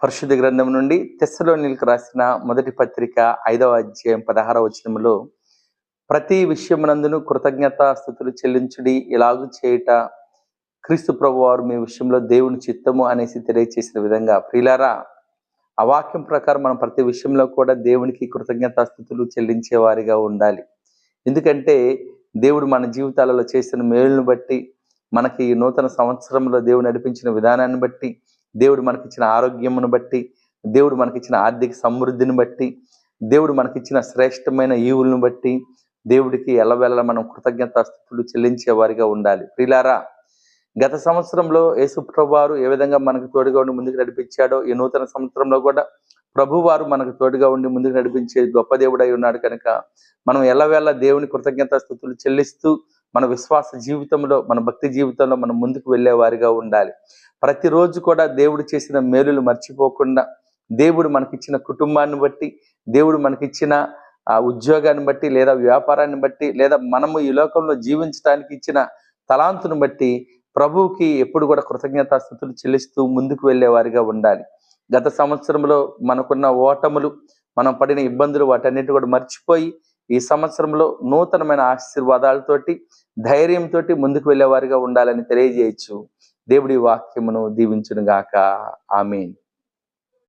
పరిశుద్ధ గ్రంథం నుండి తెస్సలోనికీయులకు రాసిన మొదటి పత్రిక 5వ అధ్యాయం 16వ వచనములో, ప్రతి విషయమునందును కృతజ్ఞతాస్తుతులు చెల్లించుడి, ఇలాగు చేయుట క్రీస్తు ప్రభువారు మీ విషయంలో దేవుని చిత్తము అనేసి తెలియచేసిన విధంగా, ప్రియులారా, ఆ వాక్యం ప్రకారం మనం ప్రతి విషయంలో కూడా దేవునికి కృతజ్ఞతాస్తుతులు చెల్లించే వారిగా ఉండాలి. ఎందుకంటే దేవుడు మన జీవితాలలో చేసిన మేలును బట్టి, మనకి ఈ నూతన సంవత్సరంలో దేవుడు నడిపించిన విధానాన్ని బట్టి, దేవుడు మనకిచ్చిన ఆరోగ్యమును బట్టి, దేవుడు మనకిచ్చిన ఆర్థిక సమృద్ధిని బట్టి, దేవుడు మనకిచ్చిన శ్రేష్టమైన ఈవులను బట్టి దేవుడికి ఎల్లవేళలా మనం కృతజ్ఞతాస్తుతులు చెల్లించే వారిగా ఉండాలి. ప్రియులారా, గత సంవత్సరంలో యేసు ప్రభువారు ఏ విధంగా మనకు తోడుగా ఉండి ముందుకు నడిపించాడో, ఈ నూతన సంవత్సరంలో కూడా ప్రభువారు మనకు తోడుగా ఉండి ముందుకు నడిపించే గొప్ప దేవుడై ఉన్నాడు కనుక, మనం ఎల్లవేళలా దేవుని కృతజ్ఞతాస్తుతులు చెల్లిస్తూ మన విశ్వాస జీవితంలో, మన భక్తి జీవితంలో మనం ముందుకు వెళ్ళే వారిగా ఉండాలి. ప్రతిరోజు కూడా దేవుడు చేసిన మేలులు మర్చిపోకుండా, దేవుడు మనకిచ్చిన కుటుంబాన్ని బట్టి, దేవుడు మనకిచ్చిన ఉద్యోగాన్ని బట్టి, లేదా వ్యాపారాన్ని బట్టి, లేదా మనము ఈ లోకంలో జీవించడానికి ఇచ్చిన తలాంతును బట్టి ప్రభువుకి ఎప్పుడు కూడా కృతజ్ఞతాస్తుతులు చెల్లిస్తూ ముందుకు వెళ్ళే వారిగా ఉండాలి. గత సంవత్సరంలో మనకున్న ఓటములు, మనం పడిన ఇబ్బందులు, వాటన్నిటి కూడా మర్చిపోయి ఈ సంవత్సరంలో నూతనమైన ఆశీర్వాదాలతోటి, ధైర్యంతో ముందుకు వెళ్ళే వారిగా ఉండాలని తెలియజేయచ్చు. దేవుడి వాక్యమును దీవించును గాక. ఆమేన్.